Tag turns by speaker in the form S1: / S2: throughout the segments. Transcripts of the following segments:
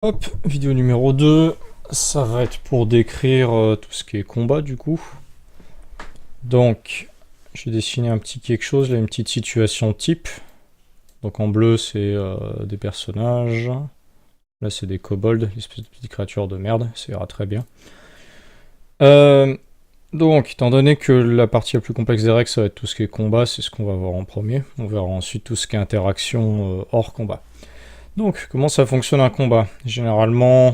S1: Hop, vidéo numéro 2, ça va être pour décrire tout ce qui est combat du coup. Donc, j'ai dessiné un petit quelque chose, là une petite situation type. Donc en bleu c'est des personnages, là c'est des kobolds, l'espèce de petites créatures de merde, ça ira très bien. Donc, étant donné que la partie la plus complexe des règles ça va être tout ce qui est combat, c'est ce qu'on va voir en premier. On verra ensuite tout ce qui est interaction hors combat. Donc, comment ça fonctionne un combat? Généralement,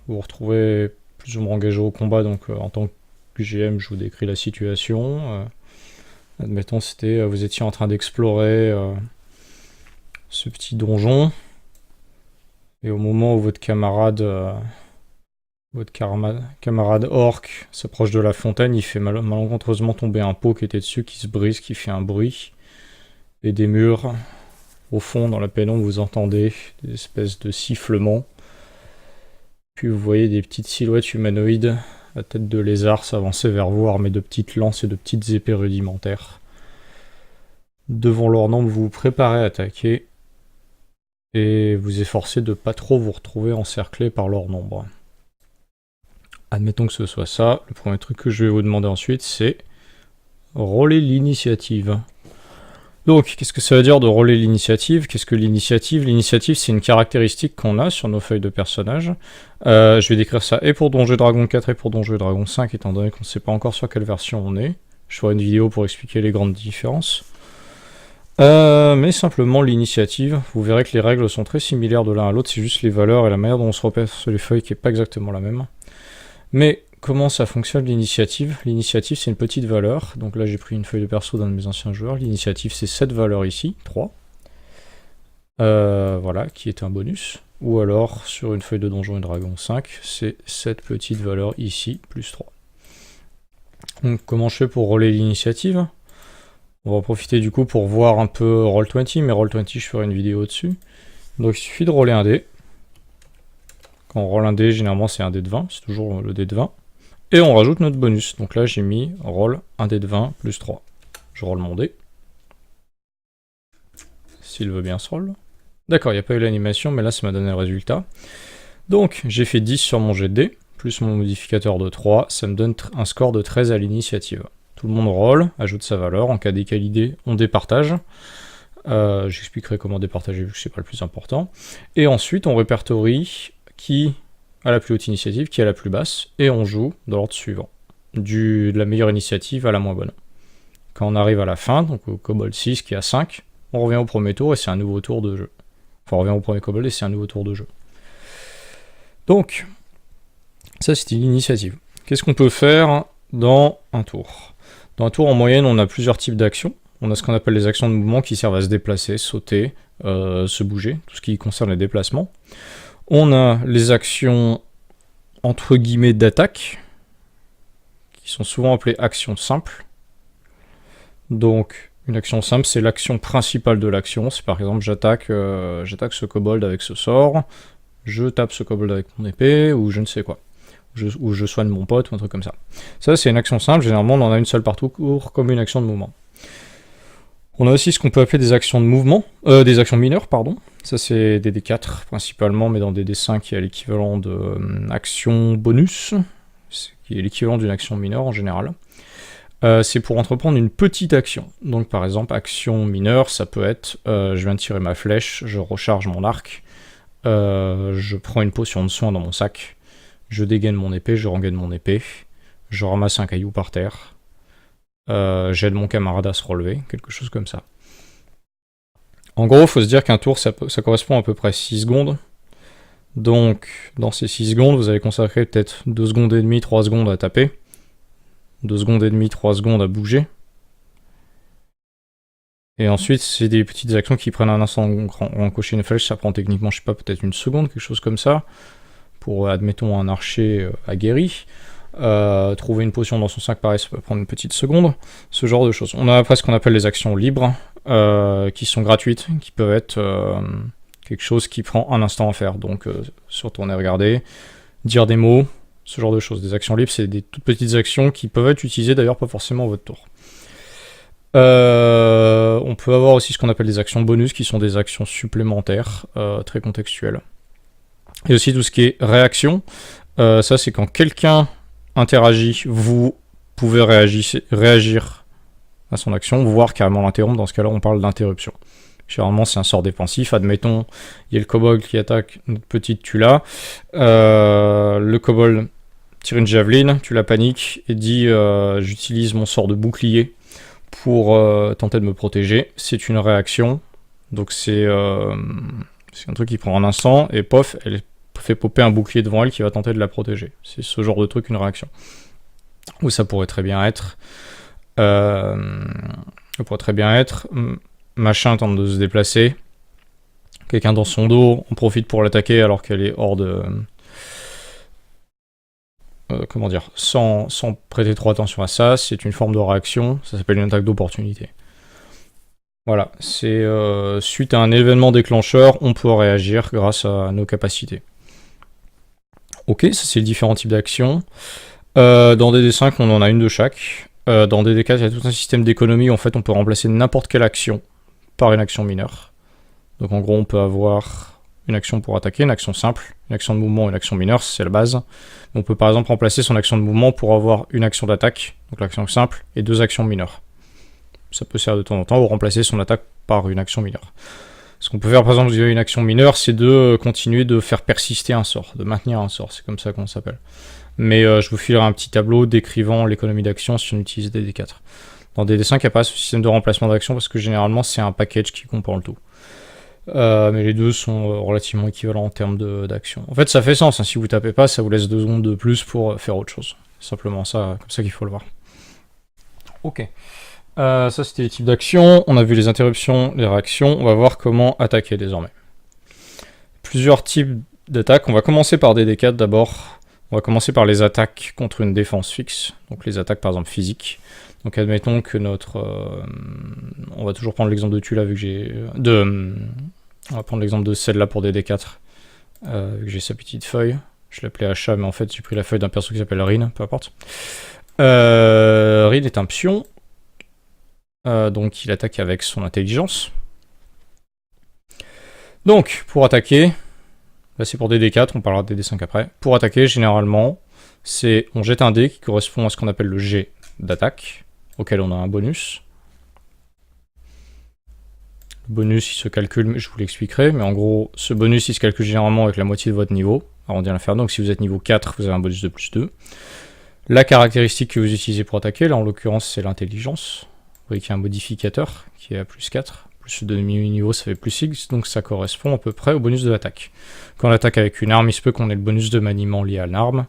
S1: vous vous retrouvez plus ou moins engagé au combat, donc en tant que GM, je vous décris la situation. Admettons, vous étiez en train d'explorer ce petit donjon, et au moment où votre camarade orc s'approche de la fontaine, il fait malencontreusement tomber un pot qui était dessus, qui se brise, qui fait un bruit, et des murs. Au fond, dans la pénombre, vous entendez des espèces de sifflements. Puis vous voyez des petites silhouettes humanoïdes à tête de lézard s'avancer vers vous, armés de petites lances et de petites épées rudimentaires. Devant leur nombre, vous vous préparez à attaquer et vous efforcez de pas trop vous retrouver encerclé par leur nombre. Admettons que ce soit ça. Le premier truc que je vais vous demander ensuite, c'est roller l'initiative. Donc, qu'est-ce que ça veut dire de roller l'initiative? Qu'est-ce que l'initiative? L'initiative, c'est une caractéristique qu'on a sur nos feuilles de personnages. Je vais décrire ça et pour Donjons & Dragons 4 et pour Donjons & Dragons 5, étant donné qu'on ne sait pas encore sur quelle version on est. Je ferai une vidéo pour expliquer les grandes différences. Mais simplement, l'initiative, vous verrez que les règles sont très similaires de l'un à l'autre, c'est juste les valeurs et la manière dont on se repère sur les feuilles qui n'est pas exactement la même. Mais comment ça fonctionne l'initiative? L'initiative c'est une petite valeur, donc là j'ai pris une feuille de perso d'un de mes anciens joueurs, l'initiative c'est cette valeur ici, 3. Voilà, qui est un bonus. Ou alors sur une feuille de Donjons & Dragons 5, c'est cette petite valeur ici, plus 3. Donc comment je fais pour roller l'initiative? On va profiter du coup pour voir un peu Roll20, mais Roll20 je ferai une vidéo dessus. Donc il suffit de roller un dé. Quand on roll un dé, généralement c'est un dé de 20, c'est toujours le dé de 20. Et on rajoute notre bonus. Donc là j'ai mis roll un dé de 20 plus 3. Je roll mon dé. S'il veut bien se roll. D'accord, il n'y a pas eu l'animation, mais là ça m'a donné le résultat. Donc j'ai fait 10 sur mon jet de dé, plus mon modificateur de 3, ça me donne un score de 13 à l'initiative. Tout le monde roll, ajoute sa valeur, en cas d'égalité, on départage. J'expliquerai comment départager vu que c'est pas le plus important. Et ensuite on répertorie qui a la plus haute initiative, qui a la plus basse, et on joue dans l'ordre suivant, de la meilleure initiative à la moins bonne. Quand on arrive à la fin, donc au Kobold 6 qui a 5, on revient au premier tour et c'est un nouveau tour de jeu. Enfin, on revient au premier Kobold et c'est un nouveau tour de jeu. Donc, ça c'était l'initiative. Qu'est-ce qu'on peut faire dans un tour? Dans un tour, en moyenne, on a plusieurs types d'actions. On a ce qu'on appelle les actions de mouvement qui servent à se déplacer, sauter, se bouger, tout ce qui concerne les déplacements. On a les actions entre guillemets d'attaque, qui sont souvent appelées actions simples. Donc, une action simple, c'est l'action principale de l'action. C'est par exemple, j'attaque ce kobold avec ce sort, je tape ce kobold avec mon épée, ou je ne sais quoi. Ou je soigne mon pote, ou un truc comme ça. Ça, c'est une action simple. Généralement, on en a une seule par tour, comme une action de mouvement. On a aussi ce qu'on peut appeler des actions de mouvement, des actions mineures, pardon. Ça, c'est des D4 principalement, mais dans des D5, il y a l'équivalent de action bonus, qui est l'équivalent d'une action mineure en général. C'est pour entreprendre une petite action. Donc, par exemple, action mineure, ça peut être je viens de tirer ma flèche, je recharge mon arc, je prends une potion de soin dans mon sac, je dégaine mon épée, je rengaine mon épée, je ramasse un caillou par terre. J'aide mon camarade à se relever, quelque chose comme ça. En gros, il faut se dire qu'un tour, ça correspond à peu près 6 secondes. Donc, dans ces 6 secondes, vous allez consacrer peut-être 2 secondes et demie, 3 secondes à taper. 2 secondes et demie, 3 secondes à bouger. Et ensuite, c'est des petites actions qui prennent un instant. En cocher une flèche, ça prend techniquement, je sais pas, peut-être une seconde, quelque chose comme ça. Pour, admettons, un archer aguerri. Trouver une potion dans son sac, pareil, ça peut prendre une petite seconde, ce genre de choses. On a après ce qu'on appelle les actions libres, qui sont gratuites, qui peuvent être quelque chose qui prend un instant à faire, donc se retourner regarder, dire des mots, ce genre de choses. Des actions libres, c'est des toutes petites actions qui peuvent être utilisées d'ailleurs pas forcément à votre tour. On peut avoir aussi ce qu'on appelle des actions bonus, qui sont des actions supplémentaires, très contextuelles. Et aussi tout ce qui est réaction. Ça, c'est quand quelqu'un interagit, vous pouvez réagir à son action, voire carrément l'interrompre. Dans ce cas-là, on parle d'interruption. Généralement, c'est un sort défensif. Admettons, il y a le kobold qui attaque notre petite Tula. Le kobold tire une javeline, tu la paniques et dit j'utilise mon sort de bouclier pour tenter de me protéger. C'est une réaction. Donc c'est un truc qui prend un instant et pof, elle fait popper un bouclier devant elle qui va tenter de la protéger. C'est ce genre de truc, une réaction. Ou ça pourrait très bien être... machin tente de se déplacer. Quelqu'un dans son dos en profite pour l'attaquer alors qu'elle est hors de... comment dire, sans prêter trop attention à ça, c'est une forme de réaction, ça s'appelle une attaque d'opportunité. Voilà, c'est suite à un événement déclencheur, on peut réagir grâce à nos capacités. Ok, ça c'est les différents types d'actions. Dans DD5, on en a une de chaque. Dans DD4, il y a tout un système d'économie, en fait on peut remplacer n'importe quelle action par une action mineure. Donc en gros, on peut avoir une action pour attaquer, une action simple, une action de mouvement, une action mineure, c'est la base. On peut par exemple remplacer son action de mouvement pour avoir une action d'attaque, donc l'action simple, et 2 actions mineures. Ça peut servir de temps en temps, ou remplacer son attaque par une action mineure. Ce qu'on peut faire par exemple via une action mineure, c'est de continuer de faire persister un sort, de maintenir un sort, c'est comme ça qu'on s'appelle. Mais je vous filerai un petit tableau décrivant l'économie d'action si on utilise DD4. Dans DD5, il n'y a pas ce système de remplacement d'action parce que généralement c'est un package qui comprend le tout. Mais les deux sont relativement équivalents en termes d'action. En fait, ça fait sens, hein. Si vous tapez pas, ça vous laisse 2 secondes de plus pour faire autre chose. C'est simplement ça, comme ça qu'il faut le voir. Ok. Ça, c'était les types d'actions. On a vu les interruptions, les réactions. On va voir comment attaquer désormais. Plusieurs types d'attaques. On va commencer par DD4 d'abord. On va commencer par les attaques contre une défense fixe. Donc les attaques par exemple physiques. Donc admettons que notre... on va toujours prendre l'exemple de Tula vu que j'ai... on va prendre l'exemple de celle-là pour DD4. Vu que j'ai sa petite feuille. Je l'appelais Achat, mais en fait j'ai pris la feuille d'un perso qui s'appelle Rin, peu importe. Rin est un pion. Donc il attaque avec son intelligence. Donc pour attaquer... Là c'est pour DD4, on parlera de DD5 après. Pour attaquer, généralement, c'est on jette un dé qui correspond à ce qu'on appelle le jet d'attaque, auquel on a un bonus. Le bonus, il se calcule, je vous l'expliquerai, mais en gros, ce bonus, il se calcule généralement avec la moitié de votre niveau, arrondi à l'inférieur. Donc si vous êtes niveau 4, vous avez un bonus de plus 2. La caractéristique que vous utilisez pour attaquer, là en l'occurrence, c'est l'intelligence. Vous voyez qu'il y a un modificateur qui est à plus 4. Plus de demi-niveau, ça fait plus 6, donc ça correspond à peu près au bonus de l'attaque. Quand on attaque avec une arme, il se peut qu'on ait le bonus de maniement lié à l'arme.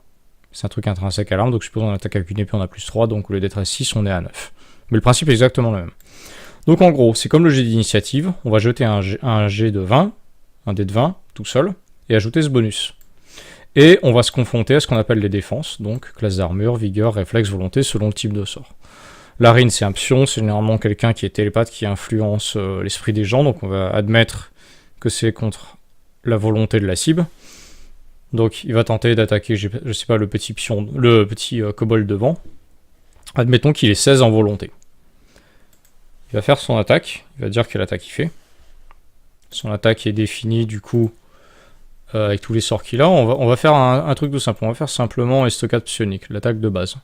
S1: C'est un truc intrinsèque à l'arme, donc supposons qu'on attaque avec une épée, on a plus 3, donc au lieu d'être à 6, on est à 9. Mais le principe est exactement le même. Donc en gros, c'est comme le jet d'initiative, on va jeter un jet de 20, un dé de 20, tout seul, et ajouter ce bonus. Et on va se confronter à ce qu'on appelle les défenses, donc classe d'armure, vigueur, réflexe, volonté, selon le type de sort. La Rin, c'est un pion, c'est généralement quelqu'un qui est télépathe, qui influence l'esprit des gens, donc on va admettre que c'est contre la volonté de la cible. Donc il va tenter d'attaquer, je sais pas, le petit pion, le petit kobold devant. Admettons qu'il est 16 en volonté. Il va faire son attaque, il va dire quelle attaque il fait. Son attaque est définie du coup avec tous les sorts qu'il a. On va faire un truc tout simple, on va faire simplement estocade psionique, l'attaque de base.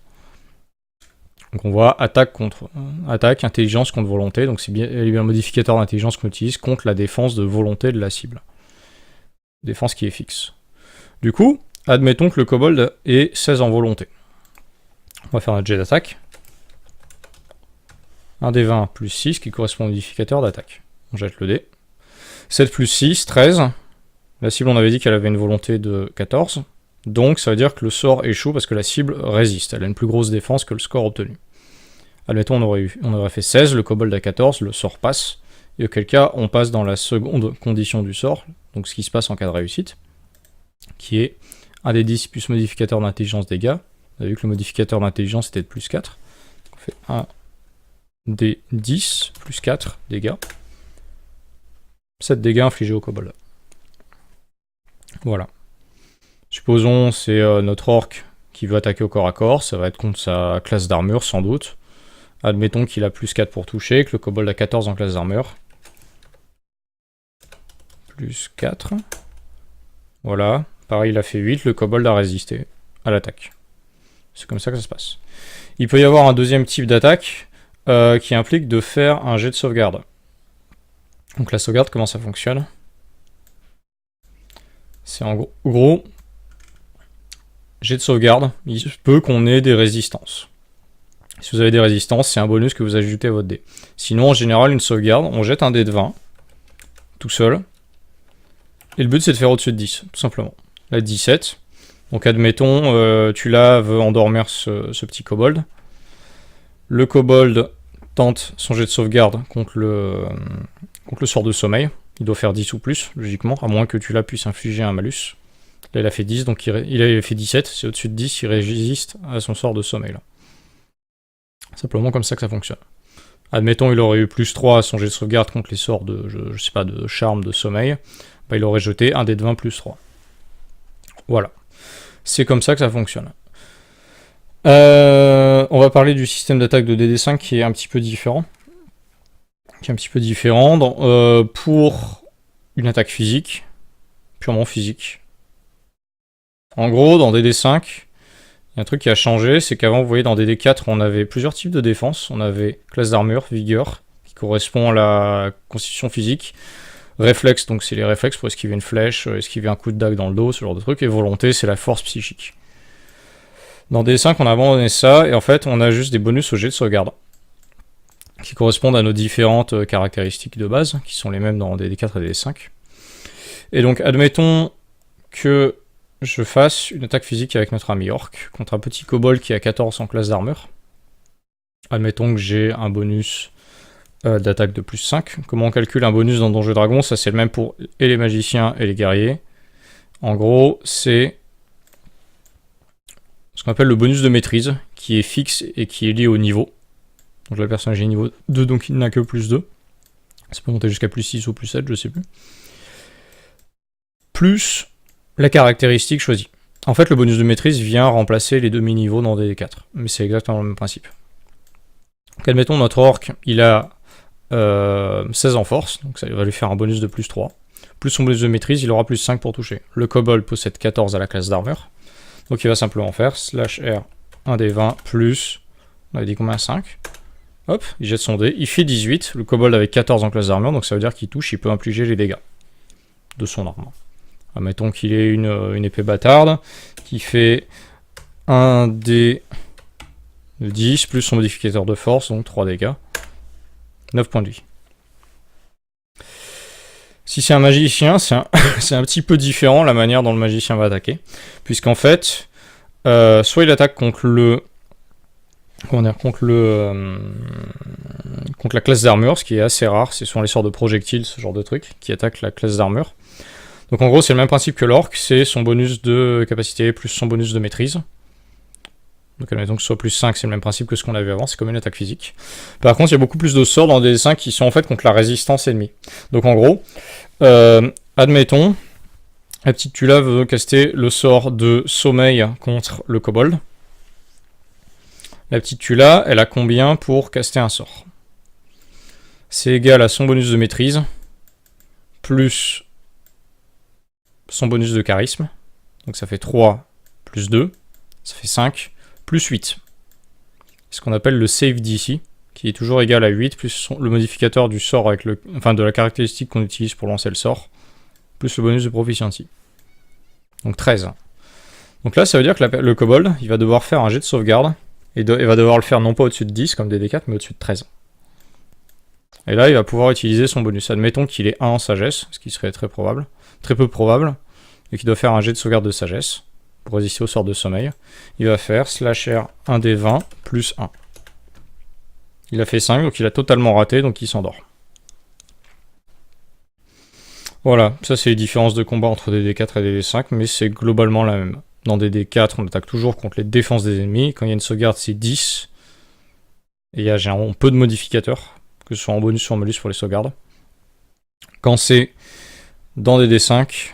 S1: Donc on voit attaque contre attaque, intelligence contre volonté, donc c'est bien le modificateur d'intelligence qu'on utilise contre la défense de volonté de la cible. Défense qui est fixe. Du coup, admettons que le kobold est 16 en volonté. On va faire un jet d'attaque. Un des 20 plus 6 qui correspond au modificateur d'attaque. On jette le dé. 7 plus 6, 13. La cible, on avait dit qu'elle avait une volonté de 14. Donc ça veut dire que le sort échoue parce que la cible résiste. Elle a une plus grosse défense que le score obtenu. Admettons, on aurait fait 16, le kobold à 14, le sort passe. Et auquel cas, on passe dans la seconde condition du sort, donc ce qui se passe en cas de réussite, qui est un des 10 plus modificateur d'intelligence dégâts. On a vu que le modificateur d'intelligence était de plus 4. On fait 1 des 10 plus 4 dégâts. 7 dégâts infligés au kobold. Voilà. Supposons c'est notre orc qui veut attaquer au corps à corps, ça va être contre sa classe d'armure sans doute. Admettons qu'il a plus 4 pour toucher, que le kobold a 14 en classe d'armure. Plus 4. Voilà. Pareil, il a fait 8, le kobold a résisté à l'attaque. C'est comme ça que ça se passe. Il peut y avoir un deuxième type d'attaque qui implique de faire un jet de sauvegarde. Donc la sauvegarde, comment ça fonctionne? C'est en gros, jet de sauvegarde, il se peut qu'on ait des résistances. Si vous avez des résistances, c'est un bonus que vous ajoutez à votre dé. Sinon, en général, une sauvegarde, on jette un dé de 20, tout seul. Et le but, c'est de faire au-dessus de 10, tout simplement. Là, 17. Donc, admettons, tu veux endormir ce petit kobold. Le kobold tente son jet de sauvegarde contre le sort de sommeil. Il doit faire 10 ou plus, logiquement, à moins que tu puisse infliger un malus. Là, il a fait 10, donc il a fait 17. C'est au-dessus de 10, il résiste à son sort de sommeil, là. Simplement comme ça que ça fonctionne. Admettons, il aurait eu plus 3 à son jet de sauvegarde contre les sorts de, je sais pas, de charme, de sommeil. Bah, il aurait jeté un dé de 20 plus 3. Voilà. C'est comme ça que ça fonctionne. On va parler du système d'attaque de DD5 qui est un petit peu différent. Pour une attaque physique, purement physique. En gros, dans DD5, il y a un truc qui a changé, c'est qu'avant, vous voyez, dans DD4, on avait plusieurs types de défense. On avait classe d'armure, vigueur, qui correspond à la constitution physique. Réflexe, donc c'est les réflexes pour esquiver une flèche, esquiver un coup de dague dans le dos, ce genre de truc. Et volonté, c'est la force psychique. Dans DD5, on a abandonné ça, et en fait, on a juste des bonus au jet de sauvegarde, qui correspondent à nos différentes caractéristiques de base, qui sont les mêmes dans DD4 et DD5. Et donc, admettons que je fasse une attaque physique avec notre ami Orc contre un petit kobold qui a 14 en classe d'armure. Admettons que j'ai un bonus d'attaque de plus 5. Comment on calcule un bonus dans Donjons et Dragons? Ça, c'est le même pour et les magiciens et les guerriers. En gros, c'est ce qu'on appelle le bonus de maîtrise, qui est fixe et qui est lié au niveau. Donc le personnage est niveau 2, donc il n'a que plus 2. Ça peut monter jusqu'à plus 6 ou plus 7, je sais plus. Plus la caractéristique choisie. En fait, le bonus de maîtrise vient remplacer les demi-niveaux dans DD4, mais c'est exactement le même principe. Donc, admettons, notre orc, il a 16 en force, donc ça va lui faire un bonus de plus 3. Plus son bonus de maîtrise, il aura plus 5 pour toucher. Le kobold possède 14 à la classe d'armure, donc il va simplement faire /R 1 des 20 plus, on avait dit combien? 5. Hop, il jette son dé, il fait 18, le kobold avec 14 en classe d'armure, donc ça veut dire qu'il touche, il peut infliger les dégâts de son arme. Admettons qu'il ait une épée bâtarde qui fait 1 dé de 10 plus son modificateur de force, donc 3 dégâts. 9 points de vie. Si c'est un magicien, c'est un petit peu différent la manière dont le magicien va attaquer. Puisqu'en fait, soit il attaque contre contre la classe d'armure, ce qui est assez rare, c'est souvent les sorts de projectiles, ce genre de truc, qui attaquent la classe d'armure. Donc en gros, c'est le même principe que l'orc, c'est son bonus de capacité plus son bonus de maîtrise. Donc admettons que ce soit plus 5, c'est le même principe que ce qu'on avait avant, c'est comme une attaque physique. Par contre, il y a beaucoup plus de sorts dans DD5 qui sont en fait contre la résistance ennemie. Donc en gros, admettons, la petite Tula veut caster le sort de sommeil contre le kobold. La petite Tula, elle a combien pour caster un sort? C'est égal à son bonus de maîtrise, plus son bonus de charisme. Donc ça fait 3 plus 2, ça fait 5, plus 8. C'est ce qu'on appelle le save DC, qui est toujours égal à 8, plus le modificateur du sort avec de la caractéristique qu'on utilise pour lancer le sort, plus le bonus de proficiency. Donc 13. Donc là, ça veut dire que le kobold, il va devoir faire un jet de sauvegarde, et il va devoir le faire non pas au-dessus de 10, comme DD4, mais au-dessus de 13. Et là, il va pouvoir utiliser son bonus. Admettons qu'il ait 1 en sagesse, ce qui serait très peu probable, et qu'il doit faire un jet de sauvegarde de sagesse, pour résister au sort de sommeil. Il va faire /R 1 des 20 plus 1. Il a fait 5, donc il a totalement raté, donc il s'endort. Voilà, ça c'est les différences de combat entre DD4 et DD5, mais c'est globalement la même. Dans DD4, on attaque toujours contre les défenses des ennemis. Quand il y a une sauvegarde, c'est 10. Et il y a généralement peu de modificateurs, que ce soit en bonus ou en malus pour les sauvegardes. Quand c'est dans DD5,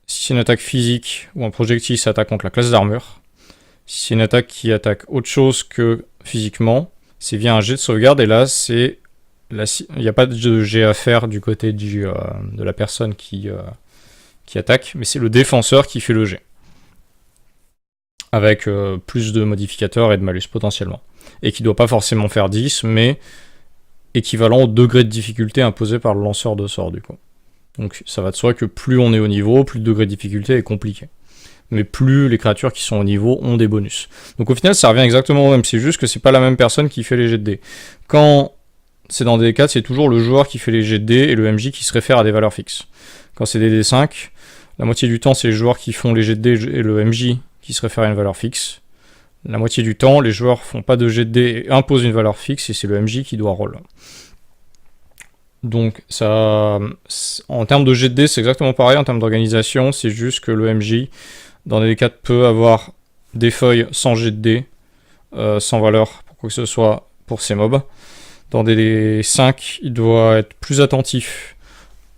S1: si c'est une attaque physique ou un projectile, ça attaque contre la classe d'armure. Si c'est une attaque qui attaque autre chose que physiquement, c'est via un jet de sauvegarde, et là, il n'y a pas de jet à faire du côté de la personne qui qui attaque, mais c'est le défenseur qui fait le jet. Avec plus de modificateurs et de malus potentiellement. Et qui doit pas forcément faire 10, mais équivalent au degré de difficulté imposé par le lanceur de sort du coup. Donc ça va de soi que plus on est au niveau, plus le degré de difficulté est compliqué. Mais plus les créatures qui sont au niveau ont des bonus. Donc au final ça revient exactement au même, c'est juste que c'est pas la même personne qui fait les jets de dés. Quand c'est dans des D4, c'est toujours le joueur qui fait les jets de dés et le MJ qui se réfère à des valeurs fixes. Quand c'est des D5, la moitié du temps c'est les joueurs qui font les jets de dés et le MJ qui se réfère à une valeur fixe. La moitié du temps, les joueurs font pas de jet de dés et imposent une valeur fixe et c'est le MJ qui doit roll. Donc ça, en termes de jet de dés, c'est exactement pareil. En termes d'organisation, c'est juste que le MJ, dans les 4, peut avoir des feuilles sans jet de dés, sans valeur pour quoi que ce soit pour ses mobs. Dans des 5, il doit être plus attentif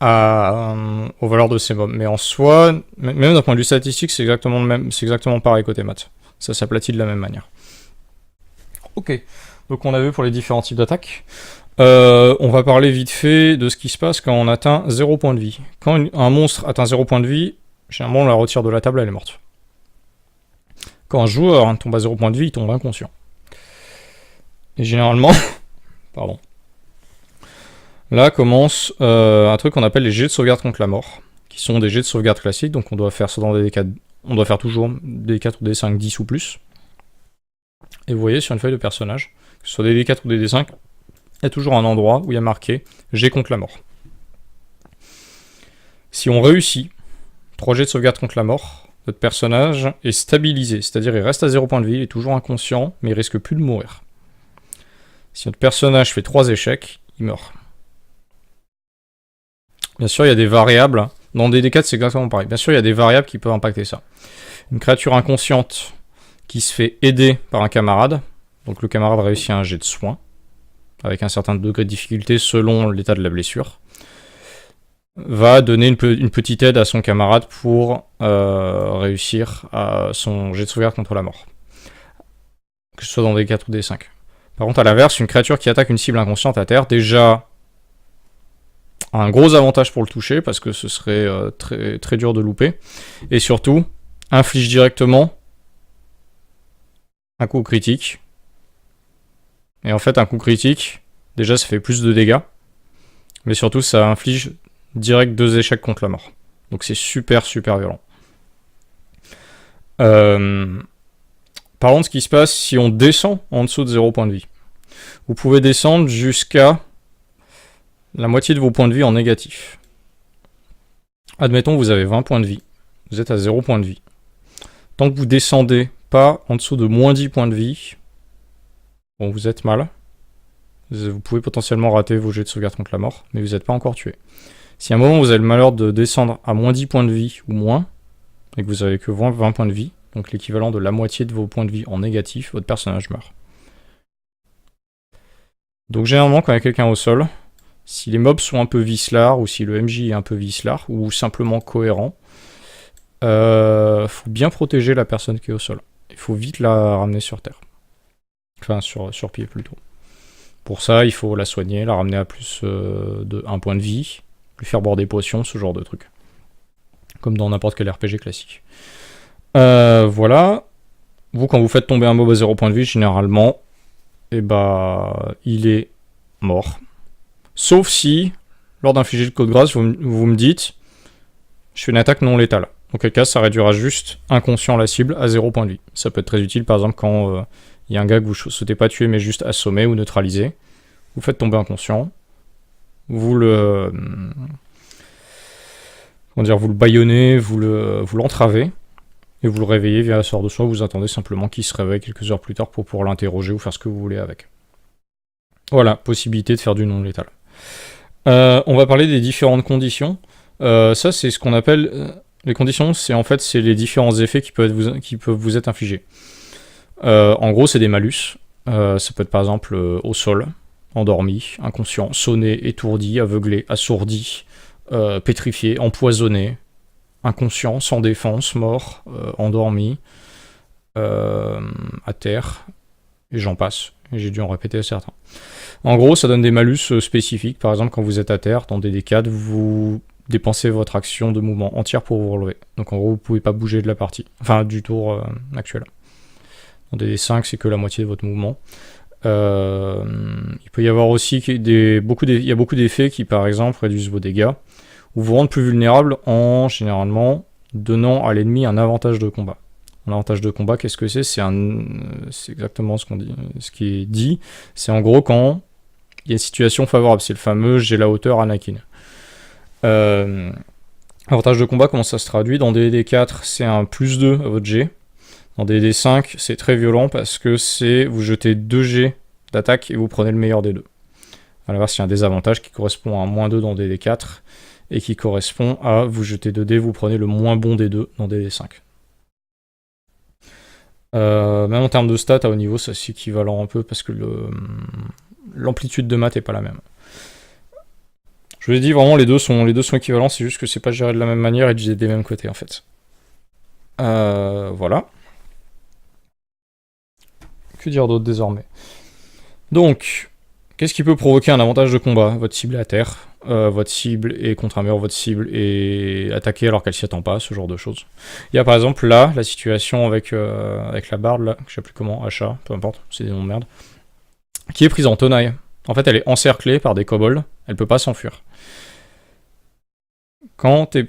S1: aux valeurs de ses mobs. Mais en soi, même d'un point de vue statistique, c'est exactement le même, c'est exactement pareil côté maths. Ça s'aplatit de la même manière. Ok, donc on a vu pour les différents types d'attaques. On va parler vite fait de ce qui se passe quand on atteint 0 point de vie. Quand un monstre atteint 0 point de vie, généralement on la retire de la table, elle est morte. Quand un joueur tombe à 0 point de vie, il tombe inconscient. Et généralement, pardon. Là commence un truc qu'on appelle les jets de sauvegarde contre la mort, qui sont des jets de sauvegarde classiques, donc on doit faire ça dans des D4, on doit faire toujours des D4 ou des D5, 10 ou plus. Et vous voyez sur une feuille de personnage, que ce soit des D4 ou des D5, il y a toujours un endroit où il y a marqué « Jet contre la mort ». Si on réussit 3 jets de sauvegarde contre la mort, notre personnage est stabilisé, c'est-à-dire il reste à 0 point de vie, il est toujours inconscient, mais il risque plus de mourir. Si notre personnage fait 3 échecs, il meurt. Bien sûr, il y a des variables. Dans des D4, c'est exactement pareil. Bien sûr, il y a des variables qui peuvent impacter ça. Une créature inconsciente qui se fait aider par un camarade, donc le camarade réussit un jet de soin, avec un certain degré de difficulté selon l'état de la blessure, va donner une petite aide à son camarade pour réussir à son jet de sauvegarde contre la mort. Que ce soit dans des 4 ou des 5. Par contre, à l'inverse, une créature qui attaque une cible inconsciente à terre, déjà a un gros avantage pour le toucher, parce que ce serait très, très dur de louper, et surtout, inflige directement un coup critique. Et en fait, un coup critique, déjà ça fait plus de dégâts, mais surtout ça inflige direct 2 échecs contre la mort. Donc c'est super super violent. Parlons de ce qui se passe si on descend en dessous de 0 point de vie. Vous pouvez descendre jusqu'à la moitié de vos points de vie en négatif. Admettons vous avez 20 points de vie, vous êtes à 0 point de vie. Tant que vous descendez pas en dessous de moins 10 points de vie, bon, vous êtes mal. Vous pouvez potentiellement rater vos jets de sauvegarde contre la mort, mais vous n'êtes pas encore tué. Si à un moment vous avez le malheur de descendre à moins 10 points de vie ou moins, et que vous avez que 20 points de vie, donc l'équivalent de la moitié de vos points de vie en négatif, votre personnage meurt. Donc généralement quand il y a quelqu'un au sol, si les mobs sont un peu vicelards, ou si le MJ est un peu vicelard, ou simplement cohérent, faut bien protéger la personne qui est au sol. Il faut vite la ramener sur terre. Enfin, sur pied plutôt. Pour ça, il faut la soigner, la ramener à plus de 1 point de vie, lui faire boire des potions, ce genre de truc. Comme dans n'importe quel RPG classique. Voilà. Vous, quand vous faites tomber un mob à 0 point de vie, généralement, il est mort. Sauf si, lors d'infliger le coup de grâce, vous me dites, je fais une attaque non létale. Dans quel cas, ça réduira juste inconscient la cible à 0 point de vie. Ça peut être très utile, par exemple, quand il y a un gars que vous ne souhaitez pas tuer, mais juste assommer ou neutraliser. Vous faites tomber inconscient. Vous le bâillonnez, vous l'entravez. Et vous le réveillez via un sort de soin. Vous attendez simplement qu'il se réveille quelques heures plus tard pour pouvoir l'interroger ou faire ce que vous voulez avec. Voilà, possibilité de faire du non létal. On va parler des différentes conditions. Ça, c'est ce qu'on appelle... les conditions, c'est les différents effets qui peuvent vous être infligés. En gros, c'est des malus. Ça peut être par exemple au sol, endormi, inconscient, sonné, étourdi, aveuglé, assourdi, pétrifié, empoisonné, inconscient, sans défense, mort, endormi, à terre, et j'en passe. Et j'ai dû en répéter certains. En gros, ça donne des malus spécifiques. Par exemple, quand vous êtes à terre, dans des D4, vous dépensez votre action de mouvement entière pour vous relever. Donc en gros, vous pouvez pas bouger de la partie, enfin du tour actuel. Dans DD5, c'est que la moitié de votre mouvement. Il peut y avoir aussi il y a beaucoup d'effets qui, par exemple, réduisent vos dégâts ou vous rendent plus vulnérable en, généralement, donnant à l'ennemi un avantage de combat. Un avantage de combat, qu'est-ce que c'est ? C'est exactement ce qui est dit. C'est en gros quand il y a une situation favorable. C'est le fameux « j'ai la hauteur Anakin ». Avantage de combat, comment ça se traduit ? Dans DD4, c'est un +2 à votre G. Dans DD5, c'est très violent parce que c'est vous jetez 2 G d'attaque et vous prenez le meilleur des deux. À l'inverse, il y a un désavantage qui correspond à un -2 dans DD4 et qui correspond à vous jetez 2 dés, vous prenez le moins bon des deux dans DD5. Même en termes de stats, à haut niveau, ça c'est équivalent un peu parce que l'amplitude de maths n'est pas la même. Je vous ai dit, vraiment, les deux sont équivalents, c'est juste que c'est pas géré de la même manière et des mêmes côtés, en fait. Voilà. Que dire d'autre désormais ? Donc, qu'est-ce qui peut provoquer un avantage de combat ? Votre cible est à terre, votre cible est contre un mur, votre cible est attaquée alors qu'elle s'y attend pas, ce genre de choses. Il y a par exemple là, la situation avec la barde, là, je sais plus comment, achat, peu importe, c'est des noms de merde, qui est prise en tenaille. En fait, elle est encerclée par des kobolds, elle peut pas s'enfuir. Quand t'es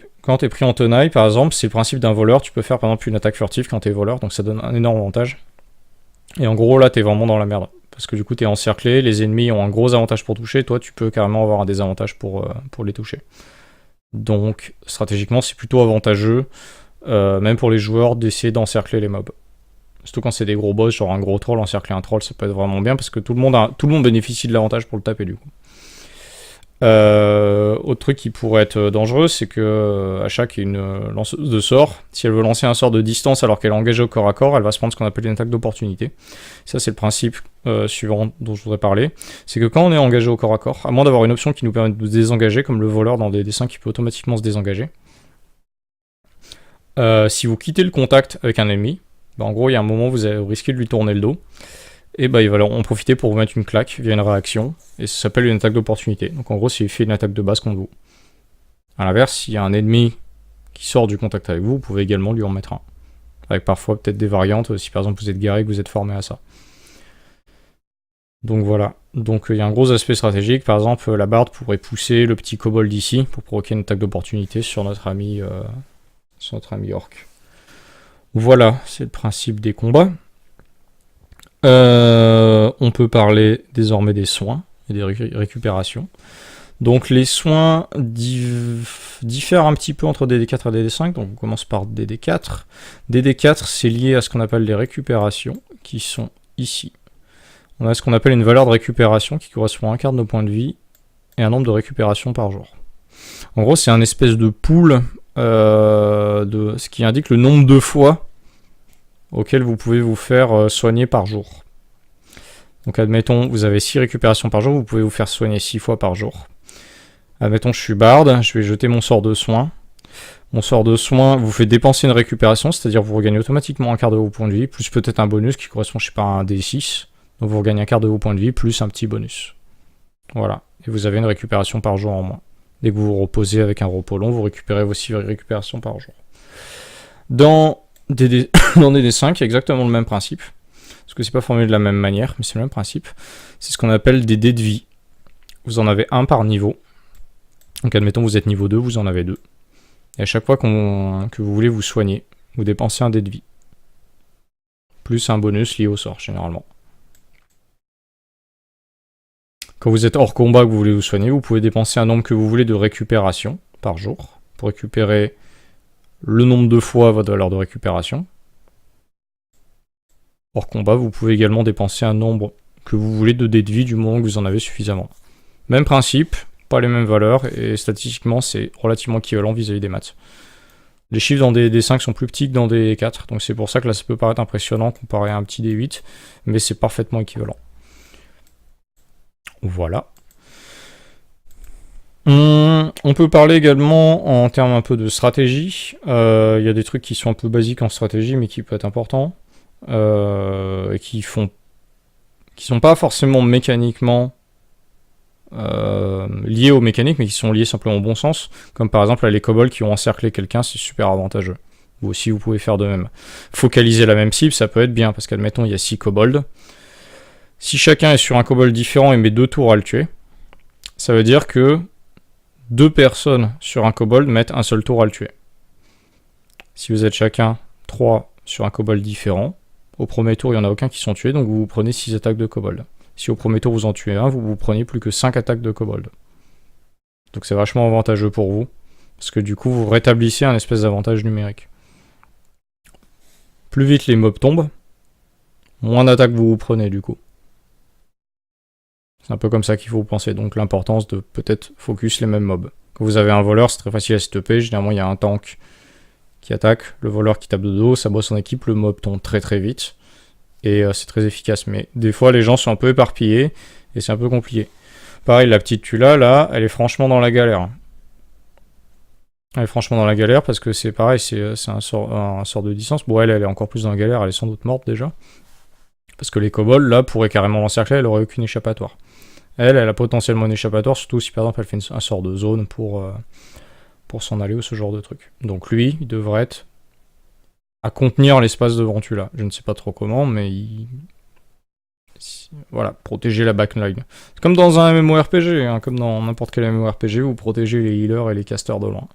S1: pris en tenaille, par exemple, c'est le principe d'un voleur, tu peux faire par exemple une attaque furtive quand t'es voleur, donc ça donne un énorme avantage. Et en gros, là, t'es vraiment dans la merde. Parce que du coup, t'es encerclé, les ennemis ont un gros avantage pour toucher, toi, tu peux carrément avoir un désavantage pour les toucher. Donc, stratégiquement, c'est plutôt avantageux, même pour les joueurs, d'essayer d'encercler les mobs. Surtout quand c'est des gros boss, genre un gros troll, encercler un troll, ça peut être vraiment bien, parce que tout le monde bénéficie de l'avantage pour le taper, du coup. Autre truc qui pourrait être dangereux, c'est que Asha, qui est une lanceuse de sorts, si elle veut lancer un sort de distance alors qu'elle est engagée au corps à corps, elle va se prendre ce qu'on appelle une attaque d'opportunité. Ça, c'est le principe suivant dont je voudrais parler. C'est que quand on est engagé au corps à corps, à moins d'avoir une option qui nous permet de nous désengager, comme le voleur dans des dessins qui peut automatiquement se désengager, si vous quittez le contact avec un ennemi, bah en gros, il y a un moment où vous risquez de lui tourner le dos, et bah il va en profiter pour vous mettre une claque via une réaction, et ça s'appelle une attaque d'opportunité. Donc en gros, s'il fait une attaque de base contre vous. A l'inverse, s'il y a un ennemi qui sort du contact avec vous, vous pouvez également lui en mettre un. Avec parfois peut-être des variantes, si par exemple vous êtes garé, que vous êtes formé à ça. Donc voilà. Donc il y a un gros aspect stratégique. Par exemple, la barde pourrait pousser le petit kobold ici pour provoquer une attaque d'opportunité sur notre ami orc. Voilà, c'est le principe des combats. On peut parler désormais des soins et des récupérations. Donc les soins diffèrent un petit peu entre DD4 et DD5, donc on commence par DD4. DD4, c'est lié à ce qu'on appelle les récupérations, qui sont ici. On a ce qu'on appelle une valeur de récupération qui correspond à un quart de nos points de vie et un nombre de récupérations par jour. En gros, c'est un espèce de pool ce qui indique le nombre de fois auquel vous pouvez vous faire soigner par jour. Donc admettons, vous avez 6 récupérations par jour, vous pouvez vous faire soigner 6 fois par jour. Admettons, je suis barde, je vais jeter mon sort de soin. Mon sort de soin vous fait dépenser une récupération, c'est-à-dire vous regagnez automatiquement un quart de vos points de vie, plus peut-être un bonus qui correspond, je sais pas, à un D6. Donc vous regagnez un quart de vos points de vie, plus un petit bonus. Voilà. Et vous avez une récupération par jour en moins. Dès que vous vous reposez avec un repos long, vous récupérez vos 6 récupérations par jour. Dans DD5, il y a exactement le même principe. Parce que c'est pas formulé de la même manière, mais c'est le même principe. C'est ce qu'on appelle des dés de vie. Vous en avez un par niveau. Donc admettons vous êtes niveau 2, vous en avez 2. Et à chaque fois que vous voulez vous soigner, vous dépensez un dé de vie. Plus un bonus lié au sort, généralement. Quand vous êtes hors combat que vous voulez vous soigner, vous pouvez dépenser un nombre que vous voulez de récupération par jour. Pour récupérer le nombre de fois votre valeur de récupération. Hors combat, vous pouvez également dépenser un nombre que vous voulez de dés de vie du moment que vous en avez suffisamment. Même principe, pas les mêmes valeurs, et statistiquement c'est relativement équivalent vis-à-vis des maths. Les chiffres dans des D5 sont plus petits que dans des D4, donc c'est pour ça que là ça peut paraître impressionnant comparé à un petit D8, mais c'est parfaitement équivalent. Voilà. On peut parler également en termes un peu de stratégie. Il y a des trucs qui sont un peu basiques en stratégie, mais qui peuvent être importants. Et qui sont pas forcément mécaniquement liés aux mécaniques, mais qui sont liés simplement au bon sens. Comme par exemple, là, les kobolds qui ont encerclé quelqu'un, c'est super avantageux. Vous aussi, vous pouvez faire de même. Focaliser la même cible, ça peut être bien, parce qu'admettons, il y a 6 kobolds. Si chacun est sur un kobold différent et met 2 tours à le tuer, ça veut dire que 2 personnes sur un kobold mettent un seul tour à le tuer. Si vous êtes chacun 3 sur un kobold différent, au premier tour, il n'y en a aucun qui sont tués, donc vous prenez 6 attaques de kobold. Si au premier tour, vous en tuez un, vous prenez plus que 5 attaques de kobold. Donc c'est vachement avantageux pour vous, parce que du coup, vous rétablissez un espèce d'avantage numérique. Plus vite les mobs tombent, moins d'attaques vous prenez du coup. C'est un peu comme ça qu'il faut penser, donc l'importance de peut-être focus les mêmes mobs. Quand vous avez un voleur, c'est très facile à stopper, généralement il y a un tank qui attaque, le voleur qui tape de dos, ça bosse en équipe, le mob tombe très très vite, et c'est très efficace. Mais des fois les gens sont un peu éparpillés, et c'est un peu compliqué. Pareil, la petite Tula, là, elle est franchement dans la galère. Elle est franchement dans la galère, parce que c'est pareil, c'est un sort de distance. Bon, elle est encore plus dans la galère, elle est sans doute morte déjà. Parce que les kobolds, là, pourraient carrément l'encercler, elle aurait aucune échappatoire. Elle a potentiellement une échappatoire, surtout si par exemple elle fait un sort de zone pour s'en aller ou ce genre de truc. Donc lui, il devrait être à contenir l'espace devant Tula. Je ne sais pas trop comment, mais voilà, protéger la backline. C'est comme dans un MMORPG, hein, comme dans n'importe quel MMORPG, vous protégez les healers et les casters de loin.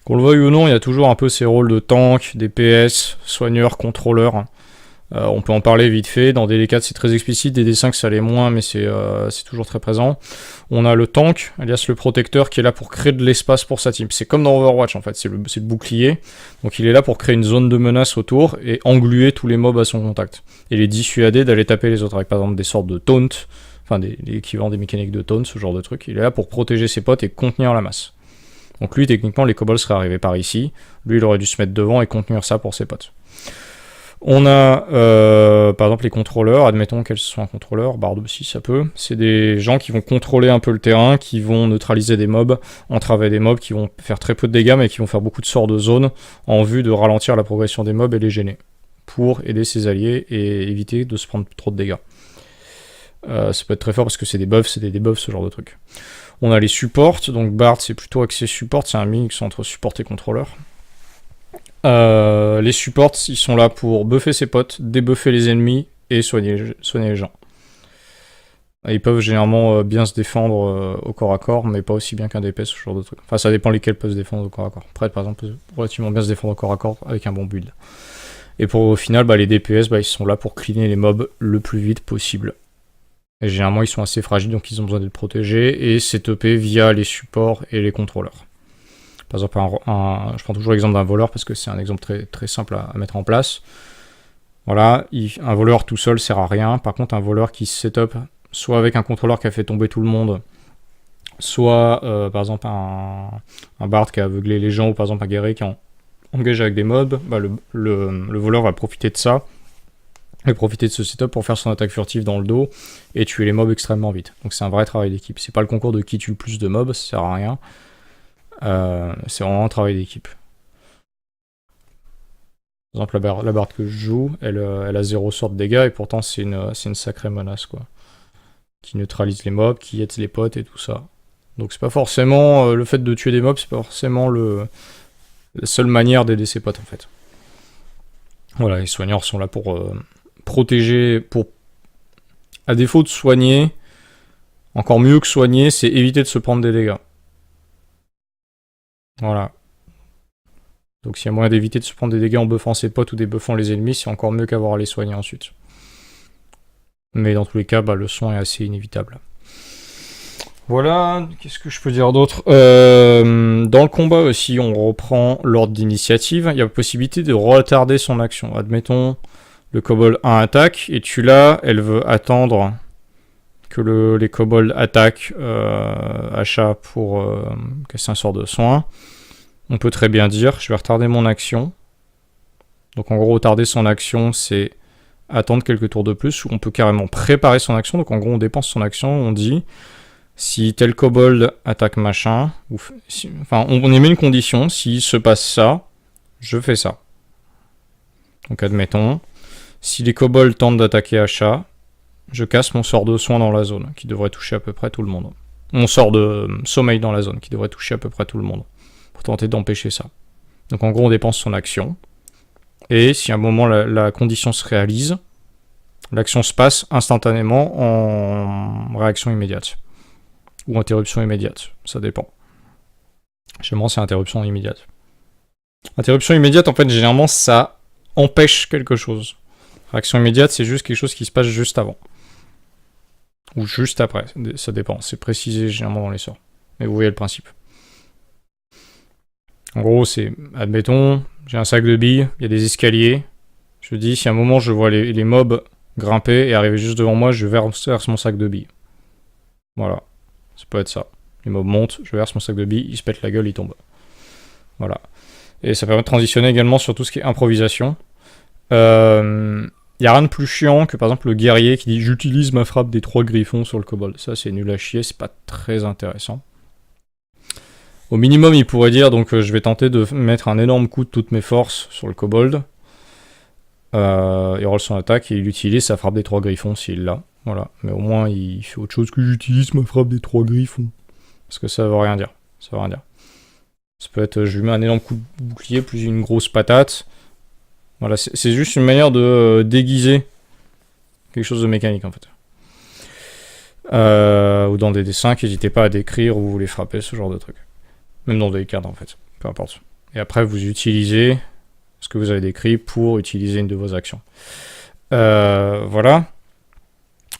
S1: Qu'on le veuille ou non, il y a toujours un peu ces rôles de tank, DPS, soigneur, contrôleur. On peut en parler vite fait, dans DD4 c'est très explicite, DD5 ça l'est moins, mais c'est toujours très présent. On a le tank, alias le protecteur, qui est là pour créer de l'espace pour sa team. C'est comme dans Overwatch en fait, c'est le bouclier. Donc il est là pour créer une zone de menace autour et engluer tous les mobs à son contact. Et les dissuader d'aller taper les autres, avec par exemple des sortes de taunt, enfin l'équivalent des mécaniques de taunt, ce genre de truc. Il est là pour protéger ses potes et contenir la masse. Donc lui, techniquement, les kobolds seraient arrivés par ici. Lui, il aurait dû se mettre devant et contenir ça pour ses potes. On a, par exemple, les contrôleurs. Admettons qu'elles soient un contrôleur. Bard aussi, ça peut. C'est des gens qui vont contrôler un peu le terrain, qui vont neutraliser des mobs, entraver des mobs, qui vont faire très peu de dégâts, mais qui vont faire beaucoup de sorts de zone en vue de ralentir la progression des mobs et les gêner, pour aider ses alliés et éviter de se prendre trop de dégâts. Ça peut être très fort parce que c'est des buffs, c'est des debuffs, ce genre de truc. On a les supports, donc Bard c'est plutôt axé support, c'est un mix entre support et contrôleur. Les supports, ils sont là pour buffer ses potes, débuffer les ennemis et soigner les gens. Ils peuvent généralement bien se défendre au corps à corps, mais pas aussi bien qu'un DPS, ce genre de truc. Enfin, ça dépend lesquels peuvent se défendre au corps à corps. Après, par exemple, relativement bien se défendre au corps à corps avec un bon build. Et pour au final, les DPS, ils sont là pour cleaner les mobs le plus vite possible. Et généralement, ils sont assez fragiles, donc ils ont besoin d'être protégés, et c'est topé via les supports et les contrôleurs. Par exemple, je prends toujours l'exemple d'un voleur, parce que c'est un exemple très, très simple à mettre en place. Voilà, un voleur tout seul sert à rien. Par contre, un voleur qui se set-up, soit avec un contrôleur qui a fait tomber tout le monde, soit, par exemple, un bard qui a aveuglé les gens, ou par exemple un guerrier qui est engagé avec des mobs, le voleur va profiter de ça, et profiter de ce setup pour faire son attaque furtive dans le dos et tuer les mobs extrêmement vite. Donc c'est un vrai travail d'équipe. C'est pas le concours de qui tue le plus de mobs, ça sert à rien. C'est vraiment un travail d'équipe. Par exemple, la barde que je joue, elle a 0 sort de dégâts et pourtant c'est une sacrée menace, quoi. Qui neutralise les mobs, qui aide les potes et tout ça. Donc c'est pas forcément le fait de tuer des mobs, c'est pas forcément la seule manière d'aider ses potes en fait. Voilà, les soigneurs sont là pour protéger, à défaut de soigner, encore mieux que soigner, c'est éviter de se prendre des dégâts. Voilà. Donc s'il y a moyen d'éviter de se prendre des dégâts en buffant ses potes ou débuffant les ennemis, c'est encore mieux qu'avoir à les soigner ensuite. Mais dans tous les cas, le soin est assez inévitable. Voilà, qu'est-ce que je peux dire d'autre ? Dans le combat aussi, on reprend l'ordre d'initiative. Il y a la possibilité de retarder son action. Admettons, le kobold 1 attaque, et Tula, elle veut attendre que les kobolds attaquent Asha pour casser un sort de soin. On peut très bien dire, je vais retarder mon action. Donc en gros, retarder son action, c'est attendre quelques tours de plus, ou on peut carrément préparer son action. Donc en gros, on dépense son action, on dit, si tel kobold attaque machin, on émet une condition, s'il se passe ça, je fais ça. Donc admettons, si les kobolds tentent d'attaquer Asha, je casse mon sort de soin dans la zone, qui devrait toucher à peu près tout le monde. Mon sort de sommeil dans la zone, qui devrait toucher à peu près tout le monde, pour tenter d'empêcher ça. Donc en gros, on dépense son action, et si à un moment la condition se réalise, l'action se passe instantanément en réaction immédiate. Ou interruption immédiate, ça dépend. Généralement, c'est interruption immédiate. Interruption immédiate, en fait, généralement, ça empêche quelque chose. Réaction immédiate, c'est juste quelque chose qui se passe juste avant. Ou juste après, ça dépend. C'est précisé généralement dans les sorts. Mais vous voyez le principe. En gros, c'est, admettons, j'ai un sac de billes, il y a des escaliers. Je dis, si à un moment je vois les mobs grimper et arriver juste devant moi, je verse mon sac de billes. Voilà. Ça peut être ça. Les mobs montent, je verse mon sac de billes, ils se pètent la gueule, ils tombent. Voilà. Et ça permet de transitionner également sur tout ce qui est improvisation. Y a rien de plus chiant que par exemple le guerrier qui dit j'utilise ma frappe des 3 griffons sur le kobold. Ça c'est nul à chier, c'est pas très intéressant. Au minimum il pourrait dire donc je vais tenter de mettre un énorme coup de toutes mes forces sur le kobold. Il roule son attaque et il utilise sa frappe des 3 griffons s'il l'a. Voilà. Mais au moins il fait autre chose que j'utilise ma frappe des 3 griffons. Parce que ça veut rien dire. Ça veut rien dire. Ça peut être je lui mets un énorme coup de bouclier plus une grosse patate. Voilà, c'est juste une manière de déguiser quelque chose de mécanique en fait. Ou dans des dessins, n'hésitez pas à décrire où vous voulez frapper, ce genre de truc. Même dans des cartes en fait, peu importe. Et après vous utilisez ce que vous avez décrit pour utiliser une de vos actions. Voilà.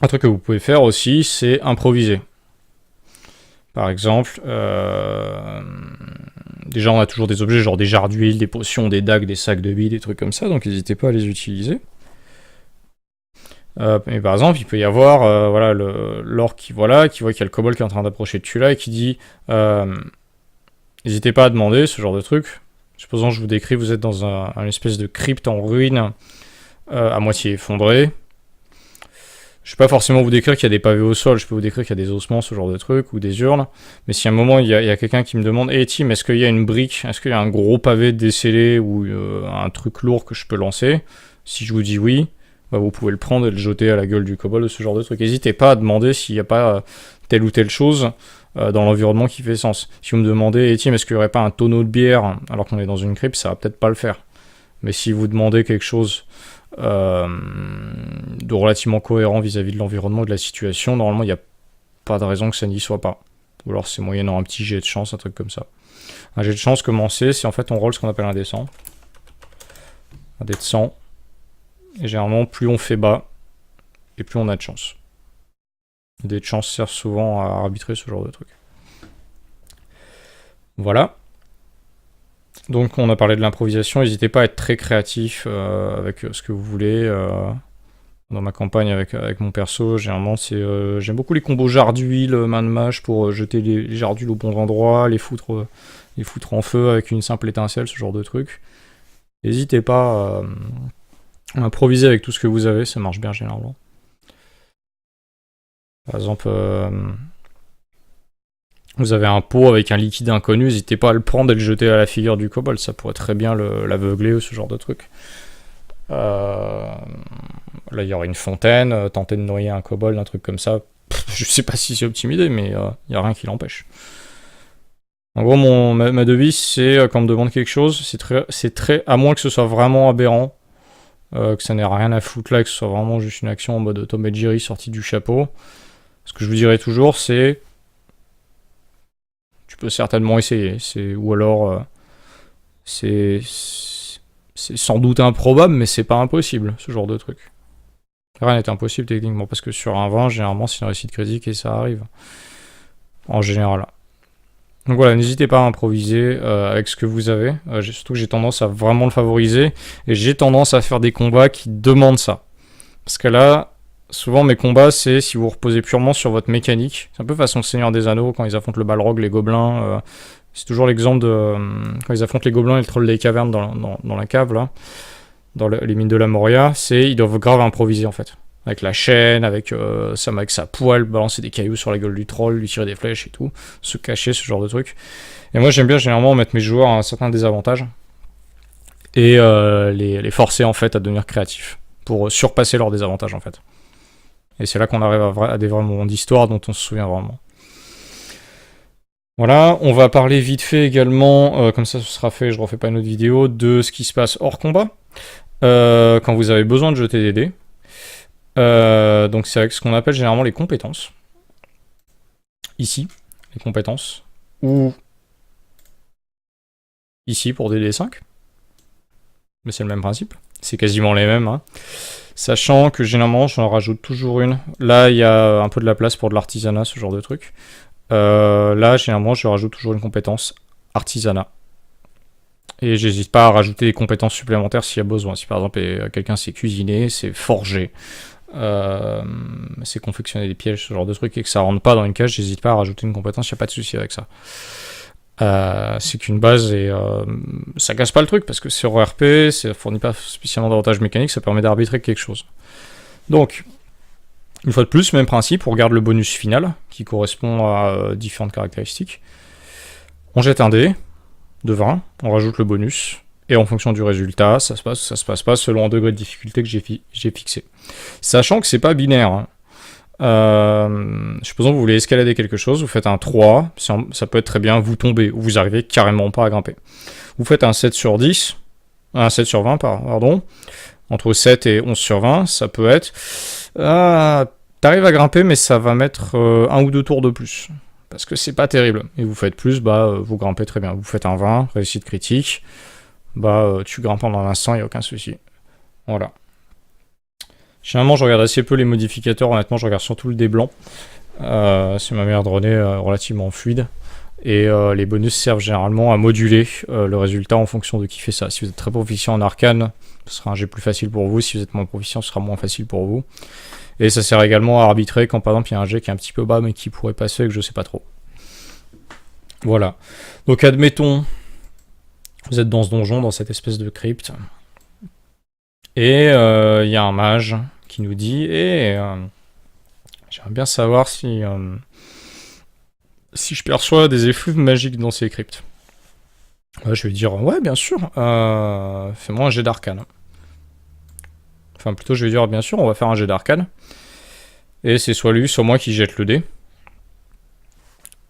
S1: Un truc que vous pouvez faire aussi, c'est improviser. Par exemple, déjà on a toujours des objets genre des jarres d'huile, des potions, des dagues, des sacs de billes, des trucs comme ça, donc n'hésitez pas à les utiliser. Et par exemple, il peut y avoir voilà, l'orc qui voit qu'il y a le kobold qui est en train d'approcher de celui-là et qui dit n'hésitez pas à demander ce genre de truc. Supposons que je vous décris, vous êtes dans un espèce de crypte en ruine à moitié effondrée. Je ne vais pas forcément vous décrire qu'il y a des pavés au sol, je peux vous décrire qu'il y a des ossements, ce genre de trucs, ou des urnes. Mais si à un moment il y a quelqu'un qui me demande hey Tim, est-ce qu'il y a une brique, est-ce qu'il y a un gros pavé décellé ou un truc lourd que je peux lancer? Si je vous dis oui, bah vous pouvez le prendre et le jeter à la gueule du kobold, ce genre de truc. N'hésitez pas à demander s'il n'y a pas telle ou telle chose dans l'environnement qui fait sens. Si vous me demandez hey Tim, est-ce qu'il n'y aurait pas un tonneau de bière alors qu'on est dans une crypte, ça va peut-être pas le faire. Mais si vous demandez quelque chose de relativement cohérent vis-à-vis de l'environnement et de la situation, normalement il n'y a pas de raison que ça n'y soit pas. Ou alors c'est moyennant un petit jet de chance, un truc comme ça. Un jet de chance, comment c'est en fait on roule ce qu'on appelle un dé 100. Un dé de 100. Et généralement plus on fait bas, et plus on a de chance. Les dés de chance servent souvent à arbitrer ce genre de truc. Voilà. Donc on a parlé de l'improvisation, n'hésitez pas à être très créatif avec ce que vous voulez. Dans ma campagne avec mon perso, généralement j'aime beaucoup les combos jarres d'huile, main de mage pour jeter les jarres d'huile au bon endroit, les foutre en feu avec une simple étincelle, ce genre de truc. N'hésitez pas à improviser avec tout ce que vous avez, ça marche bien généralement. Par exemple... vous avez un pot avec un liquide inconnu, n'hésitez pas à le prendre et le jeter à la figure du kobold, ça pourrait très bien l'aveugler ou ce genre de truc. Là, il y aurait une fontaine, tenter de noyer un kobold, un truc comme ça. Je sais pas si c'est optimisé, mais il n'y a rien qui l'empêche. En gros, ma devise, c'est quand on me demande quelque chose, c'est très, à moins que ce soit vraiment aberrant, que ça n'ait rien à foutre là, que ce soit vraiment juste une action en mode Tom et Jerry sortie du chapeau. Ce que je vous dirais toujours, c'est tu peux certainement essayer, ou alors c'est sans doute improbable, mais c'est pas impossible, ce genre de truc. Rien n'est impossible techniquement, parce que sur un 20, généralement c'est une réussite critique et ça arrive. En général. Donc voilà, n'hésitez pas à improviser avec ce que vous avez. Surtout que j'ai tendance à vraiment le favoriser, et j'ai tendance à faire des combats qui demandent ça. Parce que là, souvent mes combats, c'est si vous reposez purement sur votre mécanique. C'est un peu façon Seigneur des Anneaux, quand ils affrontent le Balrog, les gobelins. C'est toujours l'exemple de quand ils affrontent les gobelins et le troll des cavernes dans la cave, là, dans les mines de la Moria, ils doivent grave improviser en fait. Avec la chaîne, avec sa poêle, balancer des cailloux sur la gueule du troll, lui tirer des flèches et tout, se cacher, ce genre de truc. Et moi j'aime bien généralement mettre mes joueurs à un certain désavantage et les forcer en fait à devenir créatifs pour surpasser leurs désavantages en fait. Et c'est là qu'on arrive à des vrais moments d'histoire dont on se souvient vraiment. Voilà, on va parler vite fait également, comme ça ce sera fait, je refais pas une autre vidéo, de ce qui se passe hors combat, quand vous avez besoin de jeter des dés. Donc c'est avec ce qu'on appelle généralement les compétences. Ici, les compétences. Ou ici pour des D5. Mais c'est le même principe. C'est quasiment les mêmes. Hein. Sachant que généralement j'en rajoute toujours une. Là il y a un peu de la place pour de l'artisanat, ce genre de truc. Là généralement je rajoute toujours une compétence artisanat. Et j'hésite pas à rajouter des compétences supplémentaires s'il y a besoin. Si par exemple quelqu'un sait cuisiner, c'est forger, c'est confectionner des pièges, ce genre de trucs, et que ça rentre pas dans une cage, j'hésite pas à rajouter une compétence, y a pas de souci avec ça. C'est qu'une base et ça casse pas le truc parce que c'est RP, ça fournit pas spécialement d'avantages mécaniques, ça permet d'arbitrer quelque chose. Donc, une fois de plus, même principe, on regarde le bonus final qui correspond à différentes caractéristiques. On jette un dé de 20, on rajoute le bonus, et en fonction du résultat, ça se passe pas selon un degré de difficulté que j'ai fixé. Sachant que c'est pas binaire. Hein. Supposons que vous voulez escalader quelque chose, vous faites un 3, ça peut être très bien, vous tombez, ou vous arrivez carrément pas à grimper. Vous faites un 7 sur 10, un 7 sur 20, pardon, entre 7 et 11 sur 20, ça peut être... t'arrives à grimper, mais ça va mettre 1 ou 2 tours de plus. Parce que c'est pas terrible. Et vous faites plus, vous grimpez très bien. Vous faites un 20, réussite critique, tu grimpes pendant l'instant, il n'y a aucun souci. Voilà. Généralement, je regarde assez peu les modificateurs, honnêtement, je regarde surtout le dé blanc. C'est ma manière de runner relativement fluide. Et les bonus servent généralement à moduler le résultat en fonction de qui fait ça. Si vous êtes très proficient en arcane, ce sera un jet plus facile pour vous. Si vous êtes moins proficient, ce sera moins facile pour vous. Et ça sert également à arbitrer quand par exemple il y a un jet qui est un petit peu bas mais qui pourrait passer et que je sais pas trop. Voilà. Donc admettons, vous êtes dans ce donjon, dans cette espèce de crypte. Et il y a un mage qui nous dit j'aimerais bien savoir si je perçois des effluves magiques dans ces cryptes. Je vais dire ouais bien sûr, fais-moi un jet d'arcane. Enfin plutôt je vais dire bien sûr on va faire un jet d'arcane. Et c'est soit lui, soit moi qui jette le dé,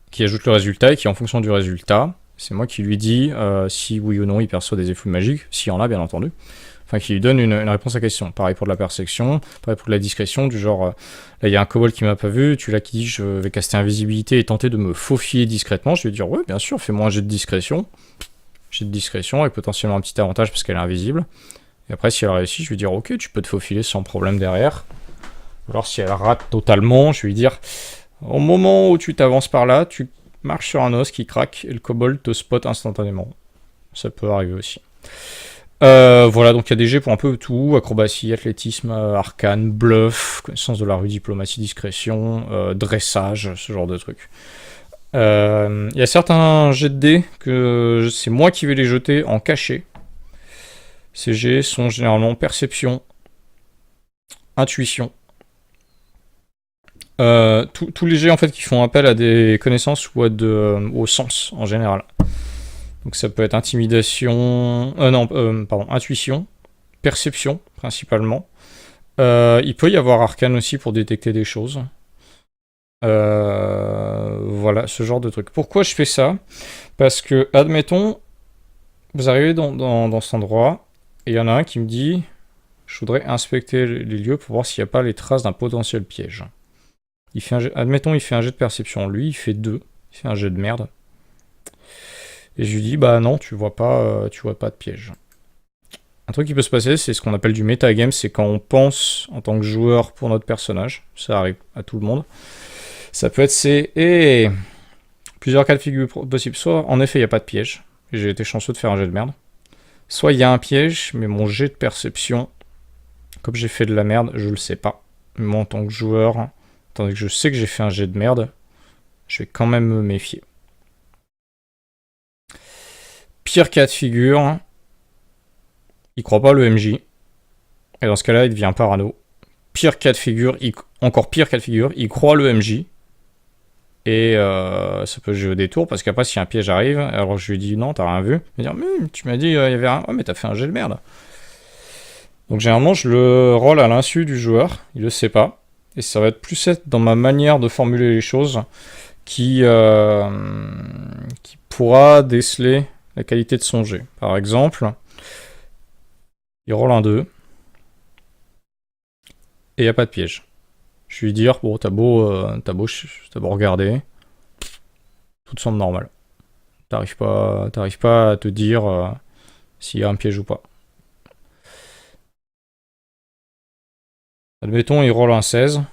S1: qui ajoute le résultat, et qui en fonction du résultat, c'est moi qui lui dis si oui ou non il perçoit des effluves magiques, s'il y en a bien entendu. Enfin qui lui donne une réponse à la question. Pareil pour de la perception, pareil pour de la discrétion, du genre, là il y a un kobold qui m'a pas vu, tu l'as qui dit je vais caster invisibilité et tenter de me faufiler discrètement, je vais dire ouais bien sûr, fais-moi un jet de discrétion. Jet de discrétion avec potentiellement un petit avantage parce qu'elle est invisible. Et après si elle réussit, je vais dire ok tu peux te faufiler sans problème derrière. Alors si elle rate totalement, je vais lui dire au moment où tu t'avances par là, tu marches sur un os qui craque et le kobold te spot instantanément. Ça peut arriver aussi. Voilà, donc il y a des jets pour un peu tout, acrobatie, athlétisme, arcane, bluff, connaissance de la rue, diplomatie, discrétion, dressage, ce genre de trucs. Il y a certains jets de dés que c'est moi qui vais les jeter en cachet. Ces jets sont généralement perception, intuition. Tous les jets en fait qui font appel à des connaissances ou au sens en général. Donc ça peut être intimidation, intuition, perception principalement. Il peut y avoir arcane aussi pour détecter des choses. Voilà, ce genre de truc. Pourquoi je fais ça? Parce que, admettons, vous arrivez dans cet endroit, et il y en a un qui me dit je voudrais inspecter les lieux pour voir s'il n'y a pas les traces d'un potentiel piège. Admettons, il fait un jet de perception. Lui, il fait 2. Il fait un jet de merde. Et je lui dis, bah non, tu vois pas de piège. Un truc qui peut se passer, c'est ce qu'on appelle du metagame, c'est quand on pense en tant que joueur pour notre personnage. Ça arrive à tout le monde. Ça peut être plusieurs cas de figure possibles. Soit, en effet, il n'y a pas de piège. J'ai été chanceux de faire un jet de merde. Soit il y a un piège, mais mon jet de perception, comme j'ai fait de la merde, je le sais pas. Mais moi, en tant que joueur, tandis que je sais que j'ai fait un jet de merde, je vais quand même me méfier. Pire cas de figure, il croit pas le MJ. Et dans ce cas-là, il devient parano. Pire cas de figure, encore pire cas de figure, il croit le MJ. Et ça peut jouer des tours, parce qu'après, si un piège arrive, alors je lui dis non, t'as rien vu. Il va dire, mais tu m'as dit, il y avait rien. Oh, mais t'as fait un jet de merde. Donc généralement, je le roll à l'insu du joueur, il le sait pas. Et ça va être plus être dans ma manière de formuler les choses qui pourra déceler la qualité de son jet. Par exemple, il roule un 2 et il n'y a pas de piège. Je lui dire, bon, t'as beau regarder, tout te semble normal. T'arrives pas à te dire s'il y a un piège ou pas. Admettons, il roule un 16.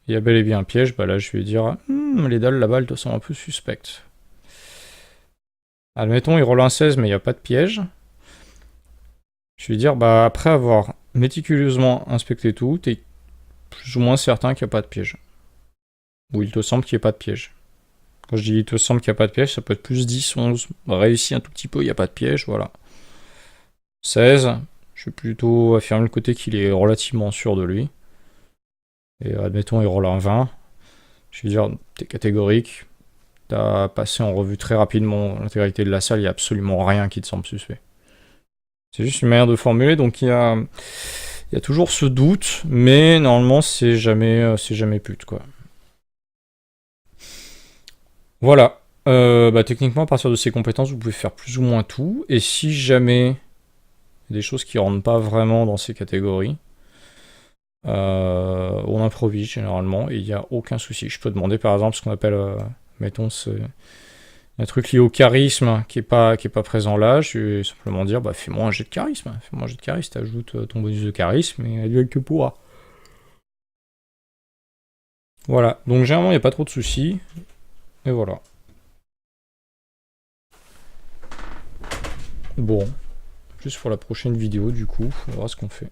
S1: Il y a bel et bien un piège, bah là je vais dire les dalles là-bas elles te sont un peu suspectes. Admettons, il roule un 16 mais il n'y a pas de piège. Je vais dire, bah après avoir méticuleusement inspecté tout, t'es plus ou moins certain qu'il n'y a pas de piège. Ou il te semble qu'il n'y a pas de piège. Quand je dis il te semble qu'il n'y a pas de piège, ça peut être plus 10, 11, réussi un tout petit peu, il n'y a pas de piège, voilà. 16, je vais plutôt affirmer le côté qu'il est relativement sûr de lui. Et admettons, il roule un 20. Je vais dire, t'es catégorique, t'as passé en revue très rapidement l'intégralité de la salle, il n'y a absolument rien qui te semble suspect. C'est juste une manière de formuler, donc il y a toujours ce doute, mais normalement c'est jamais pute, quoi. Voilà. Bah, techniquement, à partir de ces compétences, vous pouvez faire plus ou moins tout, et si jamais il y a des choses qui rentrent pas vraiment dans ces catégories, on improvise généralement, et il n'y a aucun souci. Je peux demander par exemple ce qu'on appelle, mettons, un truc lié au charisme qui est pas présent là, je vais simplement dire bah fais-moi un jet de charisme, t'ajoutes ton bonus de charisme et elle que pourra. Voilà, donc généralement il n'y a pas trop de soucis, et voilà. Bon, juste pour la prochaine vidéo du coup, on verra ce qu'on fait.